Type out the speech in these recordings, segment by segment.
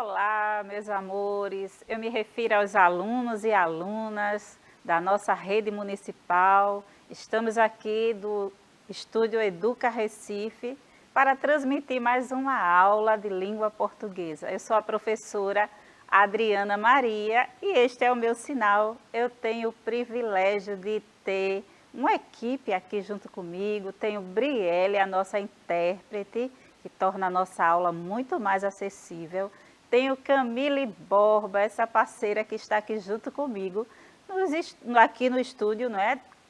Olá, meus amores. Eu me refiro aos alunos e alunas da nossa rede municipal. Estamos aqui do Estúdio Educa Recife para transmitir mais uma aula de língua portuguesa. Eu sou a professora Adriana Maria e este é o meu sinal. Eu tenho o privilégio de ter uma equipe aqui junto comigo. Tenho Brielle, a nossa intérprete, que torna a nossa aula muito mais acessível. Tenho Camille Borba, essa parceira que está aqui junto comigo, aqui no estúdio,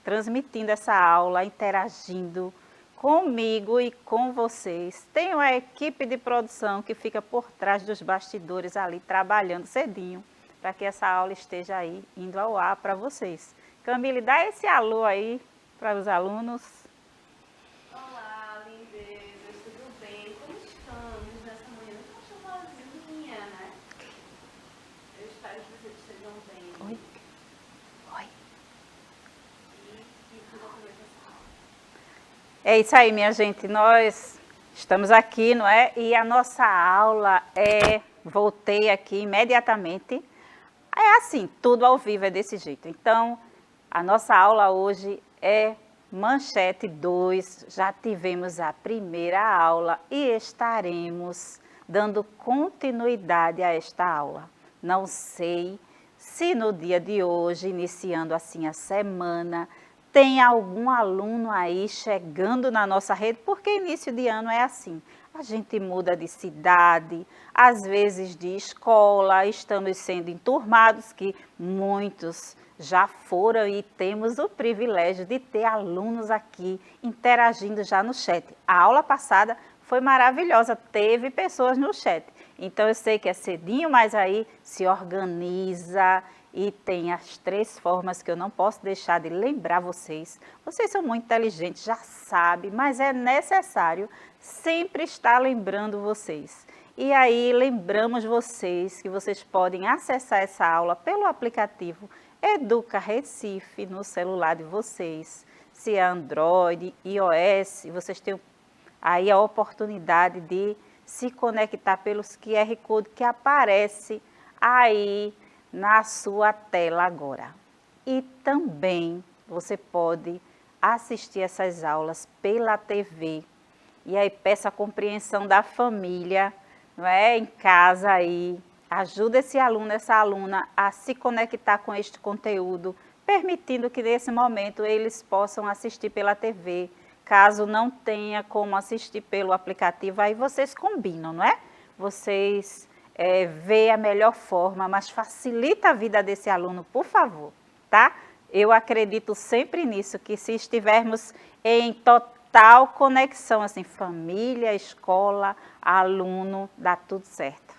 transmitindo essa aula, interagindo comigo e com vocês. Tenho a equipe de produção que fica por trás dos bastidores ali, trabalhando cedinho, para que essa aula esteja aí, indo ao ar para vocês. Camille, dá esse alô aí para os alunos. Olá, lindezas, tudo bem? Como estamos nessa manhã? Uma chuvazinha, né? Eu espero que vocês estejam bem. Oi. Oi. E tudo aproveita essa aula. É isso aí, minha gente. Nós estamos aqui, não é? E a nossa aula voltei aqui imediatamente. É assim, tudo ao vivo é desse jeito. Então, a nossa aula hoje é Manchete 2, já tivemos a primeira aula e estaremos dando continuidade a esta aula. Não sei se no dia de hoje, iniciando assim a semana, tem algum aluno aí chegando na nossa rede, porque início de ano é assim. A gente muda de cidade, às vezes de escola, estamos sendo enturmados, que muitos já foram e temos o privilégio de ter alunos aqui interagindo já no chat. A aula passada foi maravilhosa, teve pessoas no chat. Então eu sei que é cedinho, mas aí se organiza e tem as 3 formas que eu não posso deixar de lembrar vocês. Vocês são muito inteligentes, já sabem, mas é necessário sempre estar lembrando vocês. E aí lembramos vocês que vocês podem acessar essa aula pelo aplicativo Educa Recife no celular de vocês. Se é Android, iOS, vocês têm aí a oportunidade de se conectar pelos QR Code que aparece aí na sua tela agora. E também você pode assistir essas aulas pela TV. E aí peço a compreensão da família, não é? Em casa aí. Ajuda esse aluno, essa aluna a se conectar com este conteúdo, permitindo que nesse momento eles possam assistir pela TV. Caso não tenha como assistir pelo aplicativo, aí vocês combinam, não é? Vocês vê a melhor forma, mas facilita a vida desse aluno, por favor, tá? Eu acredito sempre nisso, que se estivermos em total conexão, assim, família, escola, aluno, dá tudo certo.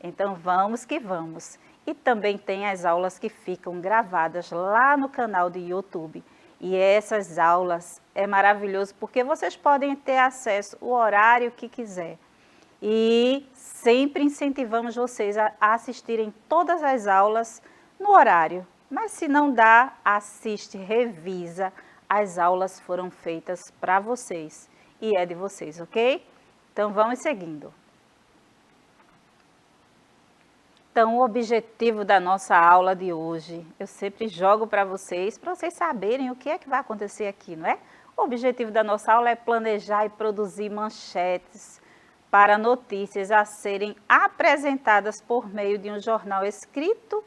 Então vamos que vamos. E também tem as aulas que ficam gravadas lá no canal do YouTube. E essas aulas é maravilhoso porque vocês podem ter acesso o horário que quiser. E sempre incentivamos vocês a assistirem todas as aulas no horário. Mas se não dá, assiste, revisa. As aulas foram feitas para vocês e é de vocês, ok? Então vamos seguindo. Então, o objetivo da nossa aula de hoje, eu sempre jogo para vocês saberem o que é que vai acontecer aqui, não é? O objetivo da nossa aula é planejar e produzir manchetes para notícias a serem apresentadas por meio de um jornal escrito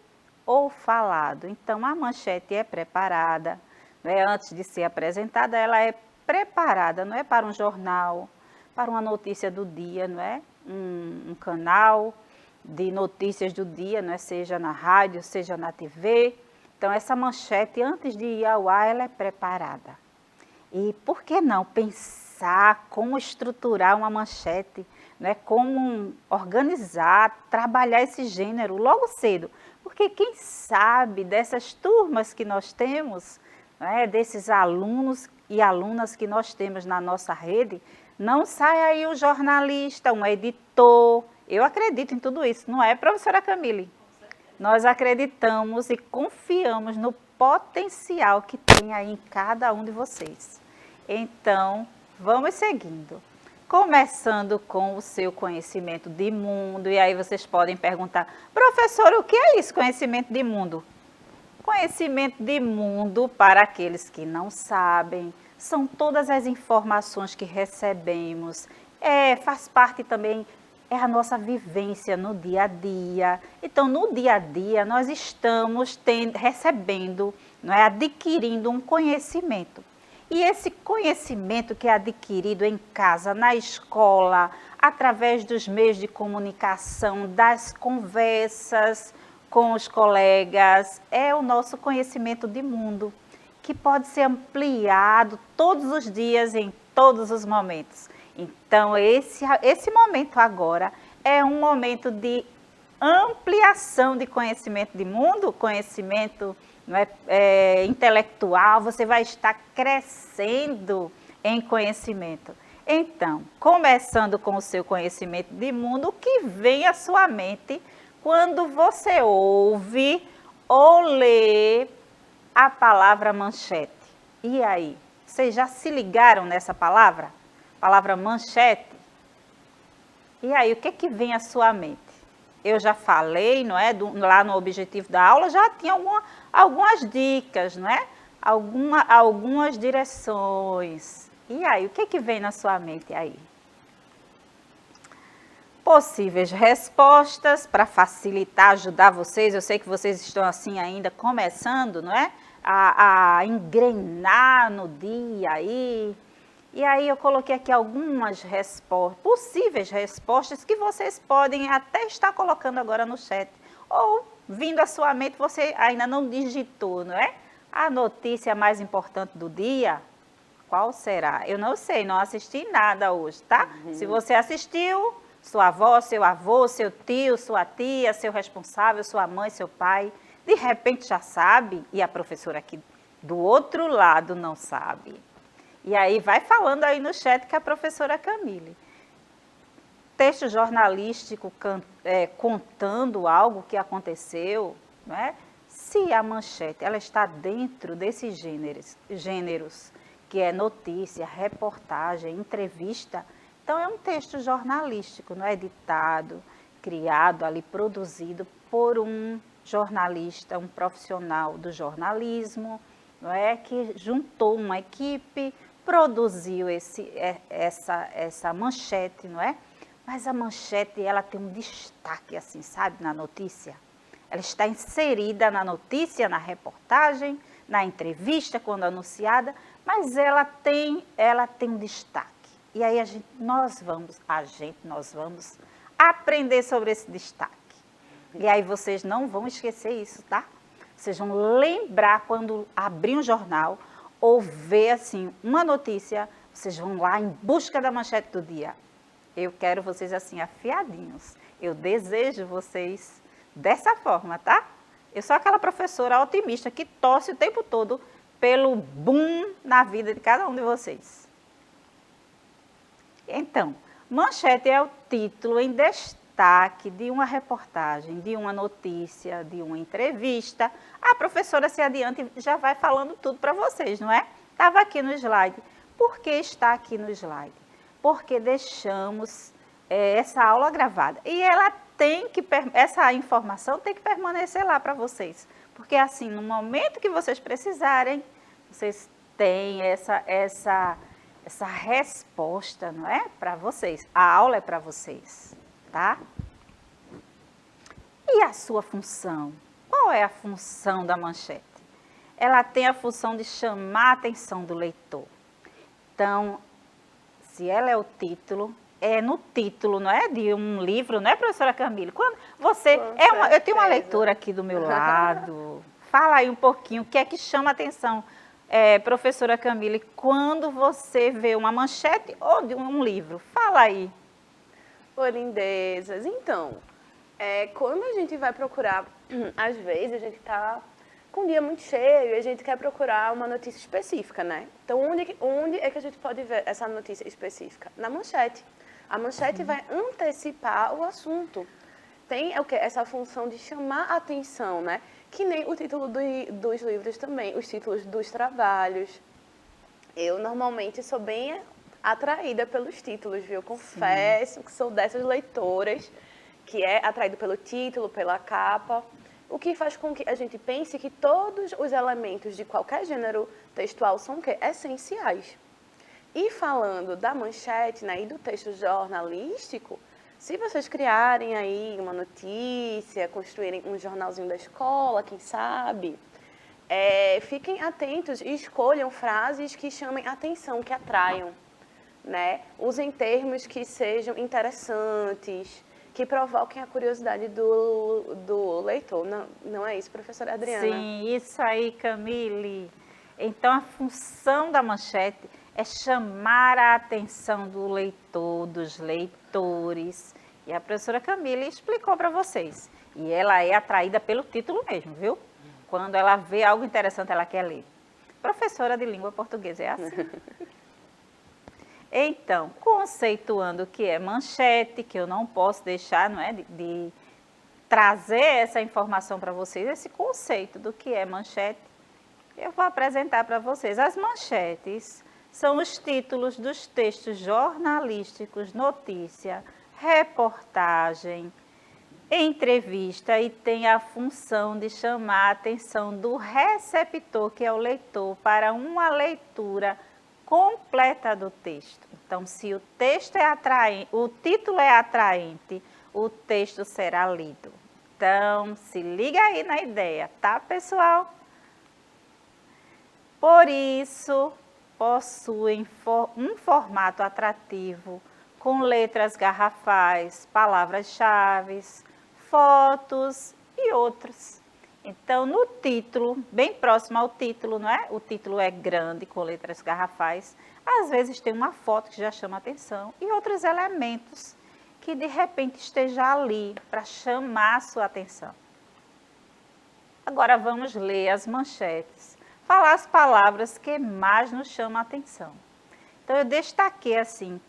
ou falado. Então, a manchete é preparada, antes de ser apresentada, ela é preparada, não é para um jornal, para uma notícia do dia, não é? Um canal de notícias do dia, não é? Seja na rádio, seja na TV. Então, essa manchete, antes de ir ao ar, ela é preparada. E por que não pensar como estruturar uma manchete, né? Como organizar, trabalhar esse gênero logo cedo? Porque quem sabe dessas turmas que nós temos, né? Desses alunos e alunas que nós temos na nossa rede, não sai aí um jornalista, um editor. Eu acredito em tudo isso, não é, professora Camille? Nós acreditamos e confiamos no potencial que tem aí em cada um de vocês. Então, vamos seguindo. começando com o seu conhecimento de mundo. E aí vocês podem perguntar, professora, o que é isso, conhecimento de mundo? Conhecimento de mundo, para aqueles que não sabem, são todas as informações que recebemos. Faz parte também, é a nossa vivência no dia a dia. Então, no dia a dia, nós estamos recebendo, não é, adquirindo um conhecimento. E esse conhecimento que é adquirido em casa, na escola, através dos meios de comunicação, das conversas com os colegas, é o nosso conhecimento de mundo, que pode ser ampliado todos os dias, em todos os momentos. Então, esse momento agora é um momento de ampliação de conhecimento de mundo, conhecimento, não é, intelectual, você vai estar crescendo em conhecimento. Então, começando com o seu conhecimento de mundo, o que vem à sua mente quando você ouve ou lê a palavra manchete? E aí, vocês já se ligaram nessa palavra? Palavra manchete? E aí, o que vem à sua mente? Eu já falei, não é? Lá no objetivo da aula já tinha algumas dicas, não é? Algumas direções. E aí, o que vem na sua mente aí? Possíveis respostas para facilitar, ajudar vocês. Eu sei que vocês estão assim ainda começando, não é? A engrenar no dia aí. E aí eu coloquei aqui algumas respostas, possíveis respostas que vocês podem até estar colocando agora no chat. Ou vindo à sua mente, você ainda não digitou, não é? A notícia mais importante do dia, qual será? Eu não sei, não assisti nada hoje, tá? Se você assistiu, sua avó, seu avô, seu tio, sua tia, seu responsável, sua mãe, seu pai, de repente já sabe, e a professora aqui do outro lado não sabe. E aí vai falando aí no chat que a professora Camille. Texto jornalístico contando algo que aconteceu, não é? Se a manchete ela está dentro desses gêneros, que é notícia, reportagem, entrevista, então é um texto jornalístico, não é? Editado, criado ali, produzido por um jornalista, um profissional do jornalismo, não é? Que juntou uma equipe, produziu essa manchete, não é? Mas a manchete, ela tem um destaque, assim, sabe, na notícia. Ela está inserida na notícia, na reportagem, na entrevista, quando anunciada, mas ela tem um destaque. E aí nós vamos aprender sobre esse destaque. E aí vocês não vão esquecer isso, tá? Vocês vão lembrar quando abrir um jornal ou ver assim uma notícia, vocês vão lá em busca da manchete do dia. Eu quero vocês assim afiadinhos. Eu desejo vocês dessa forma, tá? Eu sou aquela professora otimista que torce o tempo todo pelo boom na vida de cada um de vocês. Então, manchete é o título em destaque de uma reportagem, de uma notícia, de uma entrevista. A professora se adianta e já vai falando tudo para vocês, não é? Estava aqui no slide. Por que está aqui no slide? Porque deixamos essa aula gravada. E essa informação tem que permanecer lá para vocês. Porque assim, no momento que vocês precisarem, vocês têm essa resposta, não é? Para vocês. A aula é para vocês, tá? E a sua função? Qual é a função da manchete? Ela tem a função de chamar a atenção do leitor. Então, se ela é o título, é no título, não é? De um livro, não é, professora Camille? Quando você eu tenho uma leitora aqui do meu lado. Fala aí um pouquinho, o que é que chama a atenção, professora Camille, quando você vê uma manchete ou de um livro? Fala aí. Oi, lindezas. Então, quando a gente vai procurar, às vezes a gente está com um dia muito cheio e a gente quer procurar uma notícia específica, né? Então, onde é que a gente pode ver essa notícia específica? Na manchete. A manchete vai antecipar o assunto. Tem essa função de chamar a atenção, né? Que nem o título dos livros também, os títulos dos trabalhos. Eu, normalmente, sou bem atraída pelos títulos, viu? Confesso que sou dessas leitoras que é atraído pelo título, pela capa, o que faz com que a gente pense que todos os elementos de qualquer gênero textual são o quê? Essenciais. E falando da manchete, né, e do texto jornalístico, se vocês criarem aí uma notícia, construírem um jornalzinho da escola, quem sabe, fiquem atentos e escolham frases que chamem atenção, que atraiam, né? Usem termos que sejam interessantes, que provoquem a curiosidade do leitor. Não é isso, professora Adriana? Sim, isso aí, Camille. Então, a função da manchete é chamar a atenção do leitor, dos leitores. E a professora Camille explicou para vocês. E ela é atraída pelo título mesmo, viu? Quando ela vê algo interessante, ela quer ler. Professora de língua portuguesa, é assim. Então, conceituando o que é manchete, que eu não posso deixar, não é, de trazer essa informação para vocês, esse conceito do que é manchete, eu vou apresentar para vocês. As manchetes são os títulos dos textos jornalísticos, notícia, reportagem, entrevista, e tem a função de chamar a atenção do receptor, que é o leitor, para uma leitura completa do texto. Então, se o texto é atraente, o título é atraente, o texto será lido. Então, se liga aí na ideia, tá, pessoal? Por isso, possuem um formato atrativo, com letras garrafais, palavras-chave, fotos e outros. Então, no título, bem próximo ao título, não é? O título é grande, com letras garrafais. Às vezes tem uma foto que já chama a atenção e outros elementos que de repente esteja ali para chamar a sua atenção. Agora vamos ler as manchetes, falar as palavras que mais nos chamam a atenção. Então, eu destaquei assim,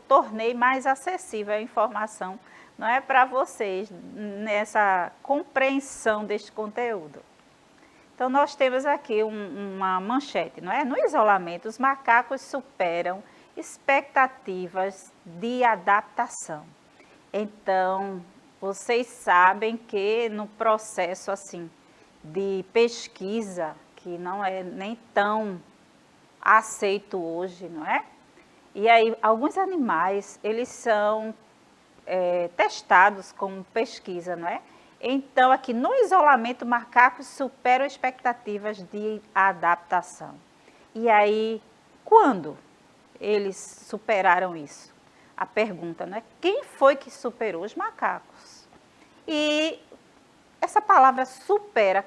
tornei mais acessível a informação, não é, para vocês, nessa compreensão deste conteúdo. Então, nós temos aqui uma manchete, não é? No isolamento, os macacos superam expectativas de adaptação. Então, vocês sabem que no processo, assim, de pesquisa, que não é nem tão aceito hoje, não é? E aí, alguns animais, eles são testados como pesquisa, não é? Então, aqui no isolamento, macacos superam expectativas de adaptação. E aí, quando eles superaram isso? A pergunta, né? Quem foi que superou? Os macacos. E essa palavra superam,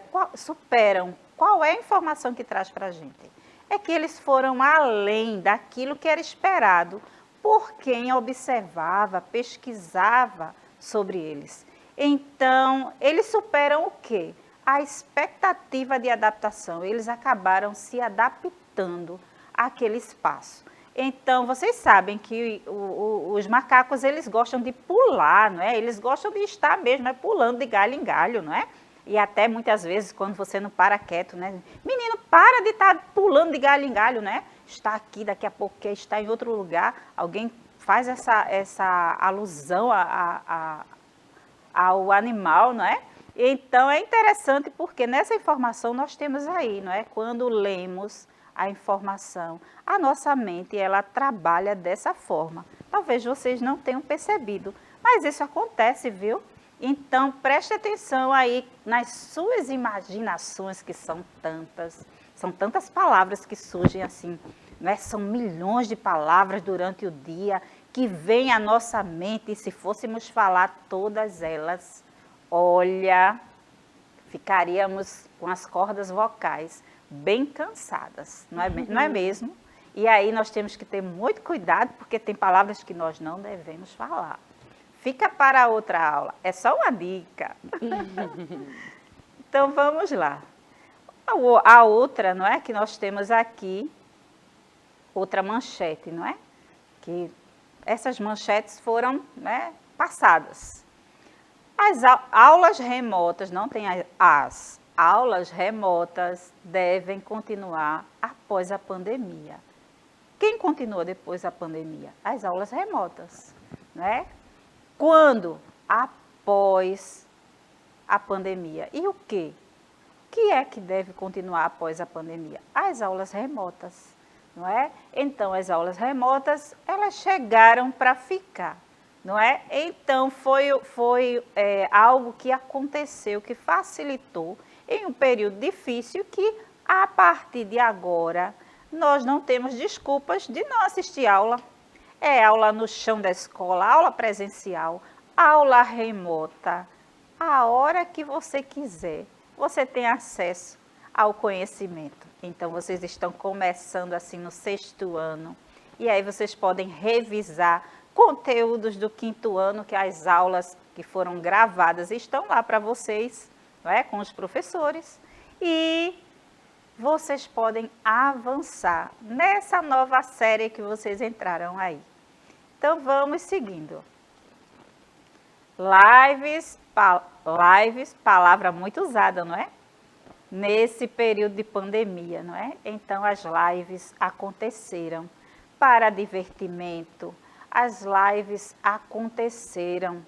qual é a informação que traz para a gente? É que eles foram além daquilo que era esperado por quem observava, pesquisava sobre eles. Então, eles superam o quê? A expectativa de adaptação. Eles acabaram se adaptando àquele espaço. Então, vocês sabem que os macacos, eles gostam de pular, não é? Eles gostam de estar mesmo pulando de galho em galho, não é? E até muitas vezes, quando você não para quieto, né? Menino, para de estar pulando de galho em galho, né? Está aqui, daqui a pouco quer estar em outro lugar. Alguém faz essa alusão ao animal, não é? Então, é interessante porque nessa informação nós temos aí, não é? Quando lemos a informação, a nossa mente, ela trabalha dessa forma. Talvez vocês não tenham percebido, mas isso acontece, viu? Então, preste atenção aí nas suas imaginações, que são tantas palavras que surgem assim, né? São milhões de palavras durante o dia que vêm à nossa mente, e se fôssemos falar todas elas, olha, ficaríamos com as cordas vocais bem cansadas, não é mesmo? E aí nós temos que ter muito cuidado, porque tem palavras que nós não devemos falar. Fica para outra aula, é só uma dica. Então, vamos lá. A outra, não é, que nós temos aqui, outra manchete, não é? Que essas manchetes foram, né, passadas. As aulas remotas, não tem as aulas remotas devem continuar após a pandemia. quem continua depois da pandemia? As aulas remotas, né? Quando? Após a pandemia. E o quê? O que é que deve continuar após a pandemia? As aulas remotas, não é? Então, as aulas remotas, elas chegaram para ficar, não é? Então, foi algo que aconteceu, que facilitou em um período difícil que, a partir de agora, nós não temos desculpas de não assistir aula. É aula no chão da escola, aula presencial, aula remota, a hora que você quiser. Você tem acesso ao conhecimento. Então, vocês estão começando assim no 6º ano. E aí vocês podem revisar conteúdos do 5º ano, que as aulas que foram gravadas estão lá para vocês, não é? Com os professores. E vocês podem avançar nessa nova série que vocês entraram aí. Então, vamos seguindo. Lives, palavra muito usada, não é? Nesse período de pandemia, não é? Então, as lives aconteceram para divertimento, as lives aconteceram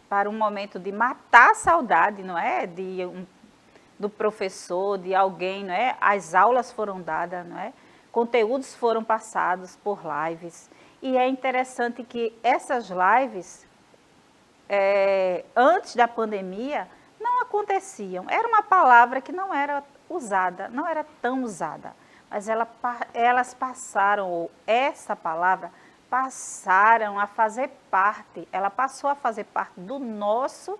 para um momento de matar a saudade, não é? Do professor, de alguém, não é? As aulas foram dadas, não é? Conteúdos foram passados por lives. E é interessante que essas lives, antes da pandemia, não aconteciam. Era uma palavra que não era usada, não era tão usada. Mas elas passaram, ou essa palavra, passaram a fazer parte, ela passou a fazer parte do nosso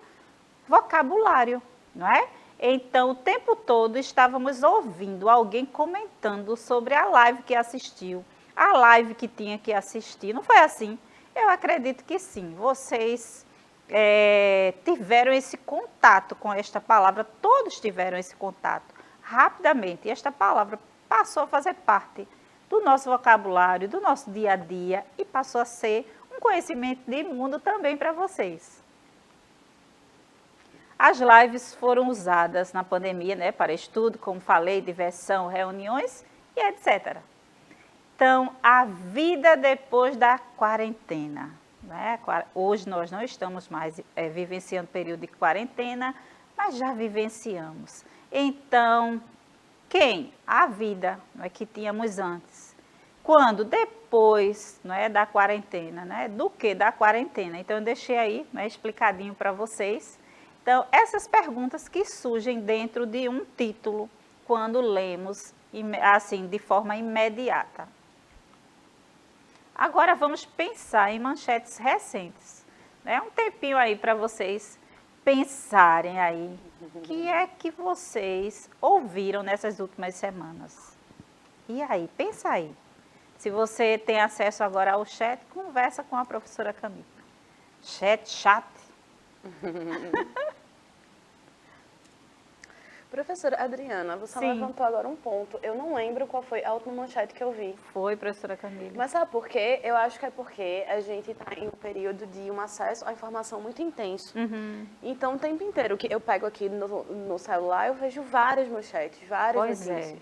vocabulário, não é? Então, o tempo todo estávamos ouvindo alguém comentando sobre a live que assistiu, a live que tinha que assistir. Não foi assim? Eu acredito que sim. Vocês tiveram esse contato com esta palavra, todos tiveram esse contato rapidamente. E esta palavra passou a fazer parte do nosso vocabulário, do nosso dia a dia e passou a ser um conhecimento de mundo também para vocês. As lives foram usadas na pandemia, né, para estudo, como falei, diversão, reuniões e etc. Então, a vida depois da quarentena, né? Hoje nós não estamos mais vivenciando período de quarentena, mas já vivenciamos. Então, a vida, não é, que tínhamos antes. Quando? Depois, não é, da quarentena, né? Do que? Da quarentena. Então, eu deixei aí, né, explicadinho para vocês. Então, essas perguntas que surgem dentro de um título, quando lemos assim, de forma imediata. Agora vamos pensar em manchetes recentes. Né? Um tempinho aí para vocês pensarem aí. O que é que vocês ouviram nessas últimas semanas? E aí, pensa aí. Se você tem acesso agora ao chat, conversa com a professora Camila. Chat. Professora Adriana, você levantou agora um ponto. Eu não lembro qual foi a última manchete que eu vi. Foi, professora Camila. Mas sabe por quê? Eu acho que é porque a gente está em um período de um acesso à informação muito intenso. Então, o tempo inteiro que eu pego aqui no celular, eu vejo várias manchetes, várias notícias.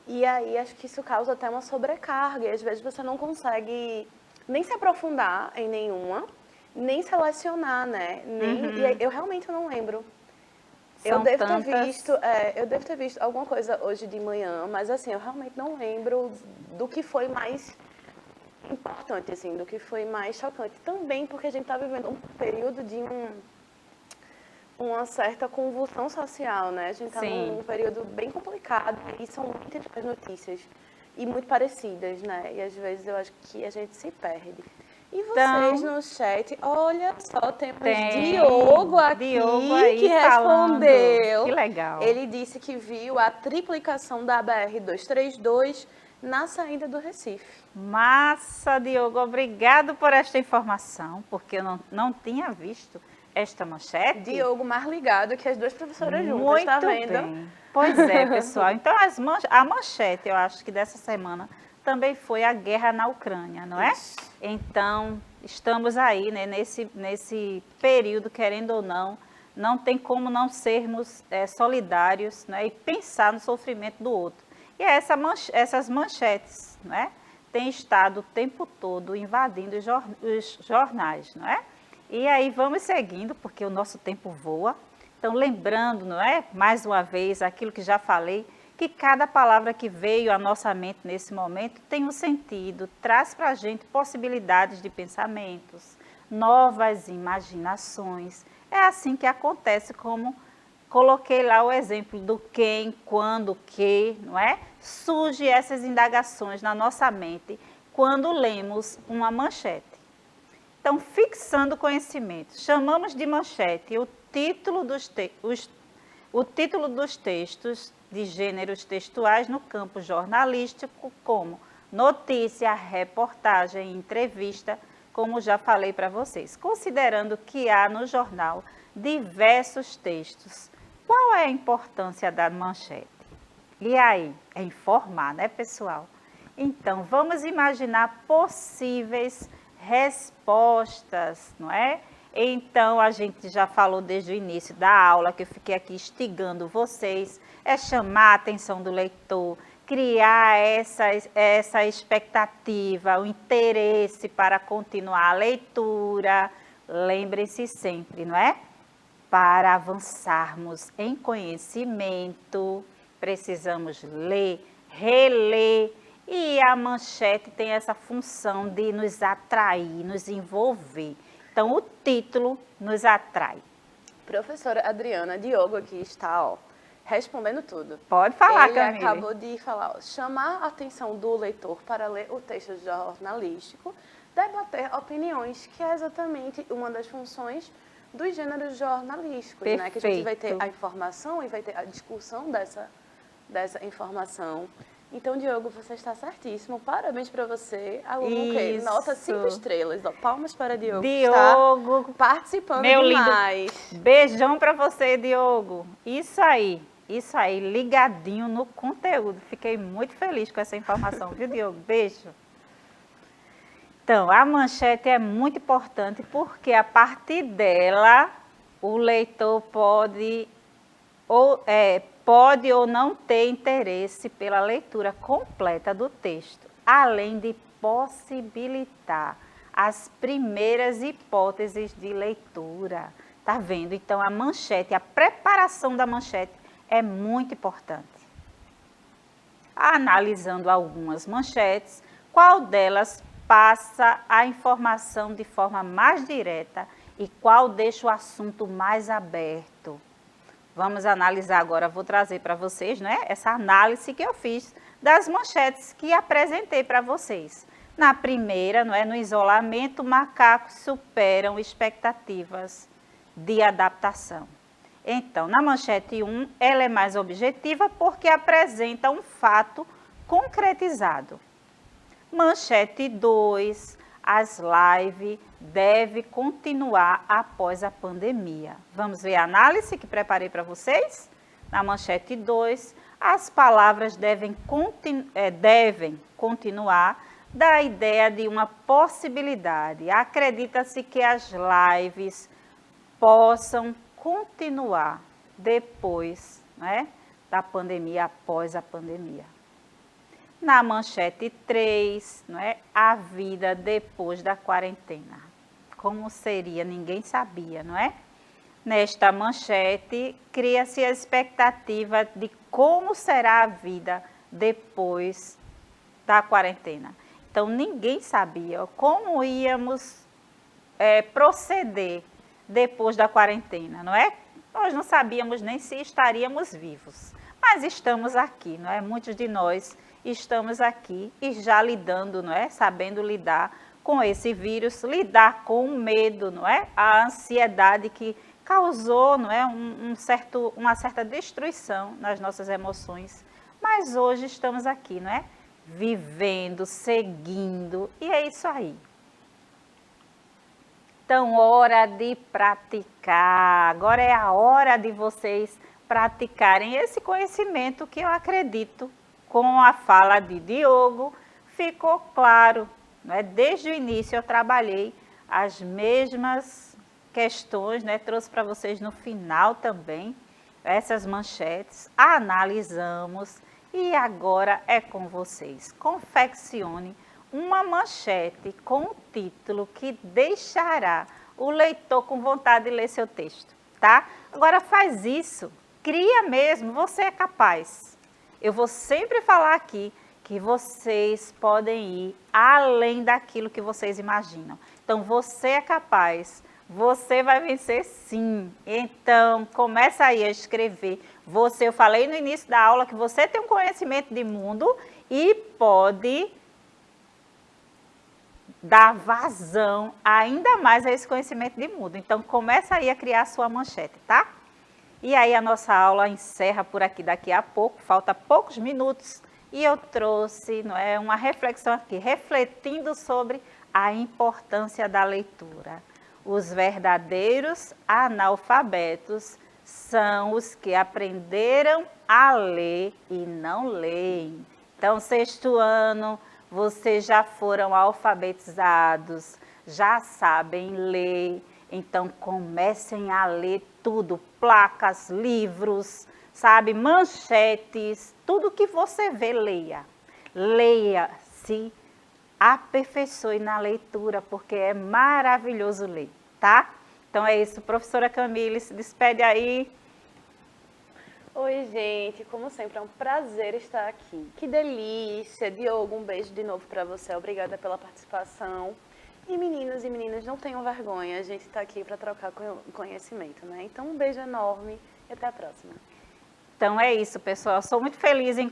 E aí, acho que isso causa até uma sobrecarga. E às vezes você não consegue nem se aprofundar em nenhuma, nem selecionar, né? E aí, eu realmente não lembro. Eu devo ter visto alguma coisa hoje de manhã, mas assim, eu realmente não lembro do que foi mais importante, assim, do que foi mais chocante. Também porque a gente está vivendo um período de uma certa convulsão social, né? A gente está num período bem complicado e são muitas as notícias e muito parecidas, né? E às vezes eu acho que a gente se perde. E vocês no chat, olha só, temos Diogo aqui que respondeu. Que legal. Ele disse que viu a triplicação da BR-232 na saída do Recife. Massa, Diogo. Obrigado por esta informação, porque eu não tinha visto esta manchete. Diogo, mais ligado que as duas professoras juntas, tá vendo? Bem. Pois é, pessoal. Então, a manchete, eu acho que dessa semana, também foi a guerra na Ucrânia, não é? Isso. Então, estamos aí, né, nesse período, querendo ou não tem como não sermos solidários, né, e pensar no sofrimento do outro. E essas manchetes, né, têm estado o tempo todo invadindo os jornais, não é? E aí vamos seguindo, porque o nosso tempo voa. Então, lembrando, não é, mais uma vez, aquilo que já falei, que cada palavra que veio à nossa mente nesse momento tem um sentido, traz para a gente possibilidades de pensamentos, novas imaginações. É assim que acontece, como coloquei lá o exemplo do quem, quando, que, não é? Surgem essas indagações na nossa mente quando lemos uma manchete. Então, fixando o conhecimento, chamamos de manchete o título dos textos de gêneros textuais no campo jornalístico, como notícia, reportagem, entrevista, como já falei para vocês, considerando que há no jornal diversos textos. Qual é a importância da manchete? E aí? É informar, né, pessoal? Então, vamos imaginar possíveis respostas, não é? Então, a gente já falou desde o início da aula, que eu fiquei aqui instigando vocês, é chamar a atenção do leitor, criar essa expectativa, o interesse para continuar a leitura. Lembrem-se sempre, não é? Para avançarmos em conhecimento, precisamos ler, reler, e a manchete tem essa função de nos atrair, nos envolver. Então, o título nos atrai. Professora Adriana, Diogo aqui está, ó, respondendo tudo. Pode falar, Ele Camille. acabou de falar, ó, chamar a atenção do leitor para ler o texto jornalístico, debater opiniões, que é exatamente uma das funções dos gêneros jornalísticos, né? Que a gente vai ter a informação e vai ter a discussão dessa informação. Então, Diogo, você está certíssimo. Parabéns para você. Aluno que nota 5 estrelas. Ó, palmas para Diogo. Diogo, está participando meu demais. Lindo. Beijão para você, Diogo. Isso aí, ligadinho no conteúdo. Fiquei muito feliz com essa informação, viu, Diogo? Beijo. Então, a manchete é muito importante porque a partir dela o leitor pode ou não ter interesse pela leitura completa do texto, além de possibilitar as primeiras hipóteses de leitura. Tá vendo? Então, a manchete, a preparação da manchete é muito importante. Analisando algumas manchetes, qual delas passa a informação de forma mais direta e qual deixa o assunto mais aberto? Vamos analisar agora, vou trazer para vocês, né, essa análise que eu fiz das manchetes que apresentei para vocês. Na primeira, não é, no isolamento, macacos superam expectativas de adaptação. Então, na manchete 1, ela é mais objetiva porque apresenta um fato concretizado. Manchete 2, as lives devem continuar após a pandemia. Vamos ver a análise que preparei para vocês? Na manchete 2, as palavras devem continuar, da ideia de uma possibilidade. Acredita-se que as lives possam continuar depois, né, da pandemia, após a pandemia. Na manchete 3, não é? A vida depois da quarentena. Como seria? Ninguém sabia, não é? Nesta manchete, cria-se a expectativa de como será a vida depois da quarentena. Então, ninguém sabia como íamos proceder depois da quarentena, não é? Nós não sabíamos nem se estaríamos vivos, mas estamos aqui, não é? Muitos de nós estamos aqui e já lidando, não é? Sabendo lidar com esse vírus, lidar com o medo, não é? A ansiedade que causou, não é? Uma certa destruição nas nossas emoções. Mas hoje estamos aqui, não é? Vivendo, seguindo, e é isso aí. Então, hora de praticar. Agora é a hora de vocês praticarem esse conhecimento que eu acredito, com a fala de Diogo, ficou claro, não é? Desde o início eu trabalhei as mesmas questões, né? Trouxe para vocês no final também essas manchetes, analisamos E agora é com vocês. Confeccione uma manchete com um título que deixará o leitor com vontade de ler seu texto, tá? Agora faz isso, cria mesmo, você é capaz. Eu vou sempre falar aqui que vocês podem ir além daquilo que vocês imaginam. Então, você é capaz, você vai vencer sim. Então, começa aí a escrever. Eu falei no início da aula que você tem um conhecimento de mundo e pode dar vazão ainda mais a esse conhecimento de mundo. Então, começa aí a criar a sua manchete, tá? E aí a nossa aula encerra por aqui daqui a pouco, falta poucos minutos, e eu trouxe, não é, uma reflexão aqui, refletindo sobre a importância da leitura. Os verdadeiros analfabetos são os que aprenderam a ler e não leem. Então, sexto ano, vocês já foram alfabetizados, já sabem ler, então comecem a ler tudo, placas, livros, sabe, manchetes, tudo que você vê, leia. Leia-se, aperfeiçoe na leitura, porque é maravilhoso ler, tá? Então é isso, professora Camille, se despede aí. Oi, gente, como sempre, é um prazer estar aqui. Que delícia! Diogo, um beijo de novo para você, obrigada pela participação. E meninos e meninas, não tenham vergonha, a gente está aqui para trocar conhecimento, né? Então, um beijo enorme e até a próxima. Então é isso, pessoal, sou muito feliz em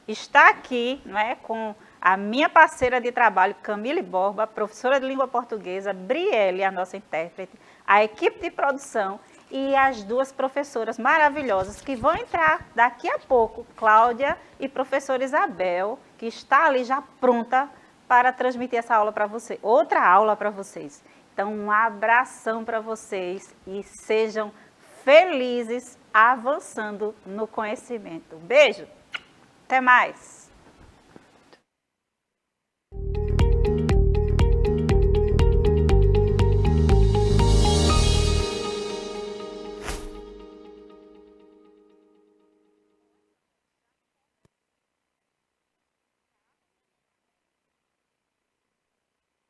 estar aqui, não é, com a minha parceira de trabalho, Camille Borba, professora de língua portuguesa, Brielle, a nossa intérprete, a equipe de produção e as duas professoras maravilhosas que vão entrar daqui a pouco, Cláudia e professora Isabel, que está ali já pronta para transmitir essa aula para você, outra aula para vocês. Então, um abração para vocês e sejam felizes avançando no conhecimento. Beijo, até mais!